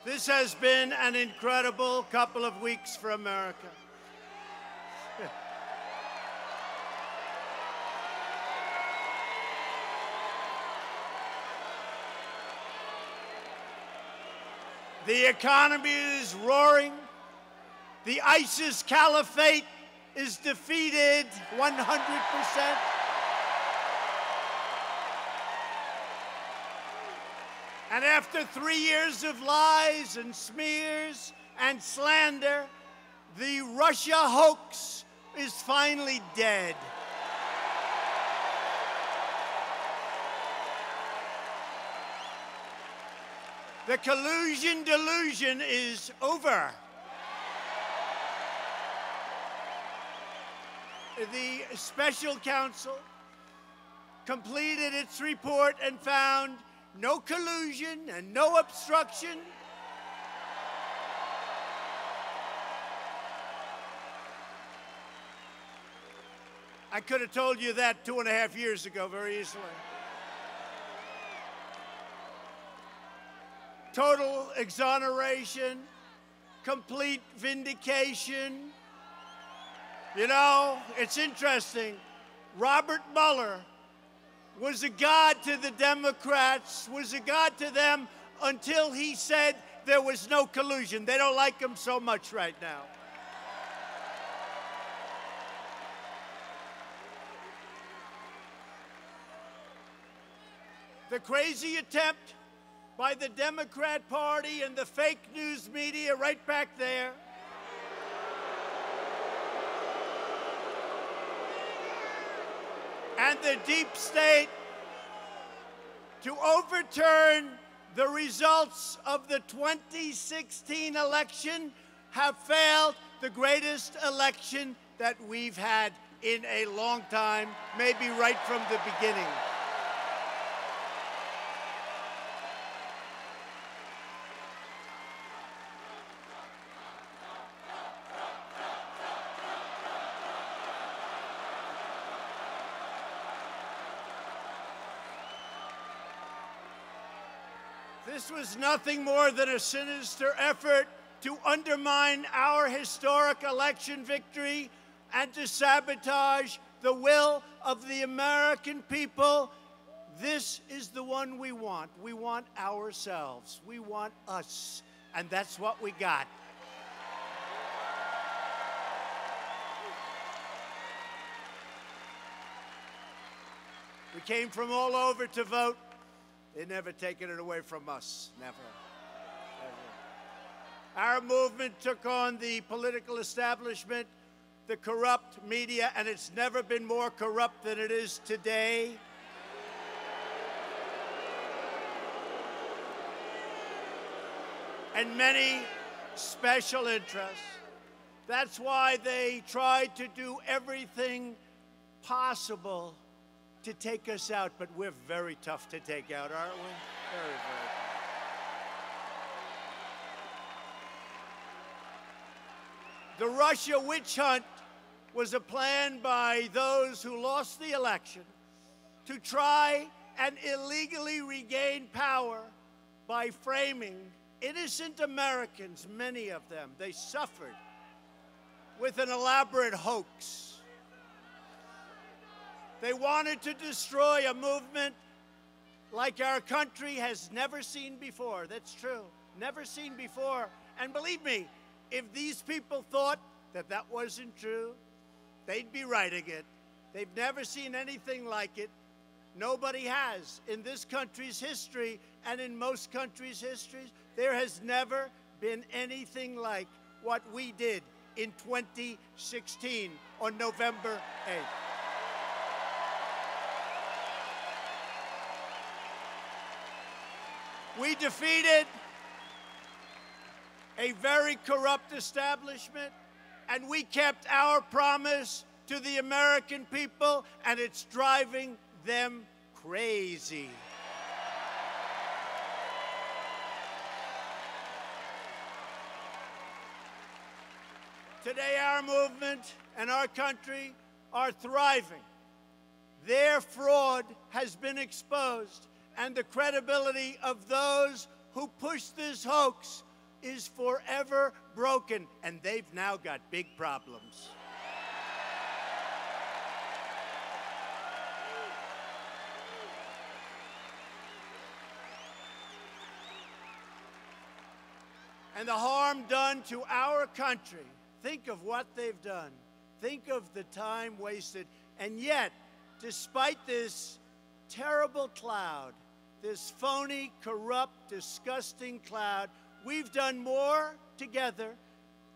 This has been an incredible couple of weeks for America. The economy is roaring. The ISIS caliphate is defeated 100%. And after 3 years of lies and smears and slander, the Russia hoax is finally dead. The collusion delusion is over. The special counsel completed its report and found no collusion and no obstruction. I could have told you that 2.5 years ago very easily. Total exoneration, complete vindication. You know, it's interesting. Robert Mueller was a god to the Democrats, was a god to them until he said there was no collusion. They don't like him so much right now. The crazy attempt by the Democrat Party and the fake news media right back there and the deep state to overturn the results of the 2016 election have failed the greatest election that we've had in a long time, maybe right from the beginning. This was nothing more than a sinister effort to undermine our historic election victory and to sabotage the will of the American people. This is the one we want. We want ourselves. We want us. And that's what we got. We came from all over to vote. They've never taken it away from us, never. Our movement took on the political establishment, the corrupt media, and it's never been more corrupt than it is today. And many special interests. That's why they tried to do everything possible to take us out, but we're very tough to take out, aren't we? Very, very tough. The Russia witch hunt was a plan by those who lost the election to try and illegally regain power by framing innocent Americans, many of them. They suffered with an elaborate hoax. They wanted to destroy a movement like our country has never seen before. That's true. Never seen before. And believe me, if these people thought that that wasn't true, they'd be writing it. They've never seen anything like it. Nobody has. In this country's history and in most countries' histories, there has never been anything like what we did in 2016 on November 8th. We defeated a very corrupt establishment, and we kept our promise to the American people, and it's driving them crazy. Today, our movement and our country are thriving. Their fraud has been exposed, and the credibility of those who pushed this hoax is forever broken, and they've now got big problems. And the harm done to our country, think of what they've done. Think of the time wasted. And yet, despite this terrible cloud, this phony, corrupt, disgusting cloud, we've done more together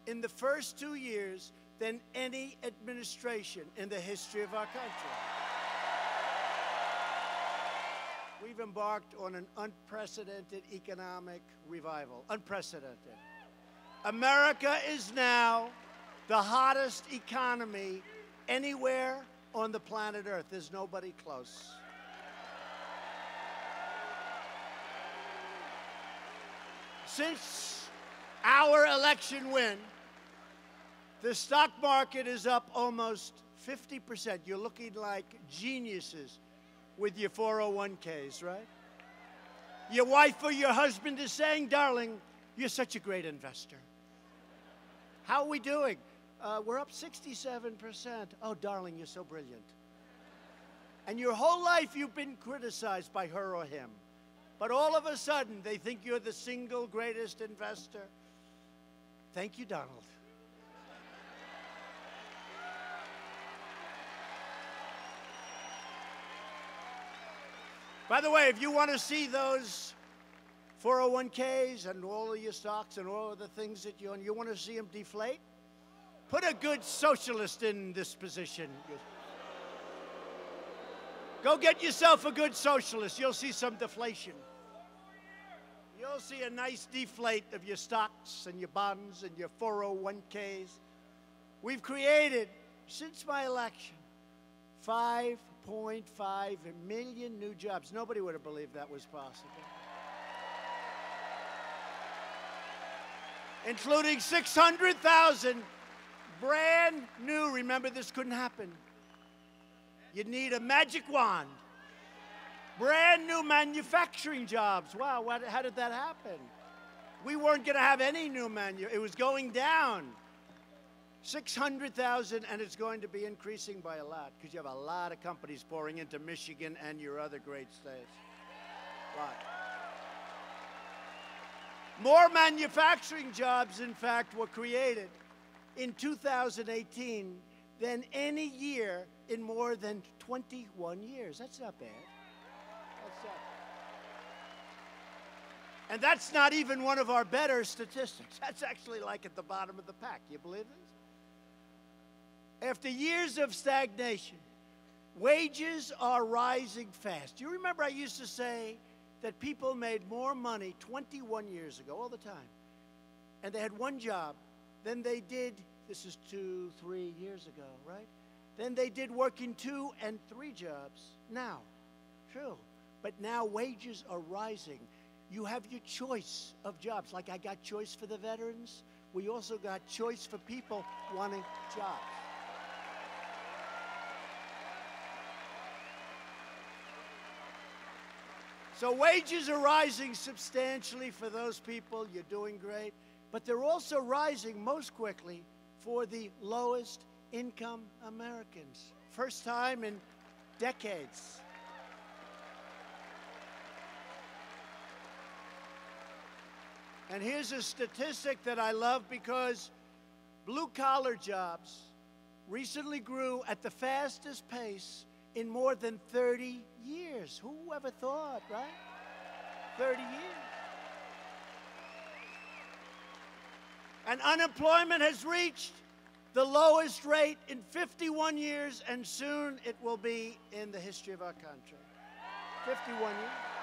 in the first 2 years than any administration in the history of our country. We've embarked on an unprecedented economic revival. Unprecedented. America is now the hottest economy anywhere on the planet Earth. There's nobody close. Since our election win, the stock market is up almost 50%. You're looking like geniuses with your 401ks, right? Your wife or your husband is saying, darling, you're such a great investor. How are we doing? We're up 67%. Oh, darling, you're so brilliant. And your whole life you've been criticized by her or him. But all of a sudden, they think you're the single greatest investor. Thank you, Donald. By the way, if you want to see those 401ks and all of your stocks and all of the things that you own, you want to see them deflate? Put a good socialist in this position. Go get yourself a good socialist. You'll see some deflation. You'll see a nice deflate of your stocks and your bonds and your 401ks. We've created, since my election, 5.5 million new jobs. Nobody would have believed that was possible. Including 600,000 brand new. Remember, this couldn't happen. You'd need a magic wand. Brand new manufacturing jobs. Wow, how did that happen? We weren't going to have any new it was going down. 600,000, and it's going to be increasing by a lot because you have a lot of companies pouring into Michigan and your other great states. A lot. More manufacturing jobs, in fact, were created in 2018 than any year in more than 21 years. That's not bad. That's not. And that's not even one of our better statistics. That's actually like at the bottom of the pack. You believe this? After years of stagnation, wages are rising fast. Do you remember I used to say that people made more money 21 years ago, all the time, and they had one job than they did, this is 2-3 years ago, right? Then they did working 2 and 3 jobs now. True. But now wages are rising. You have your choice of jobs. Like I got choice for the veterans, we also got choice for people wanting jobs. So wages are rising substantially for those people. You're doing great. But they're also rising most quickly for the lowest income Americans. First time in decades. And here's a statistic that I love because blue-collar jobs recently grew at the fastest pace in more than 30 years. Who ever thought, right? 30 years. And unemployment has reached the lowest rate in 51 years, and soon it will be in the history of our country. 51 years.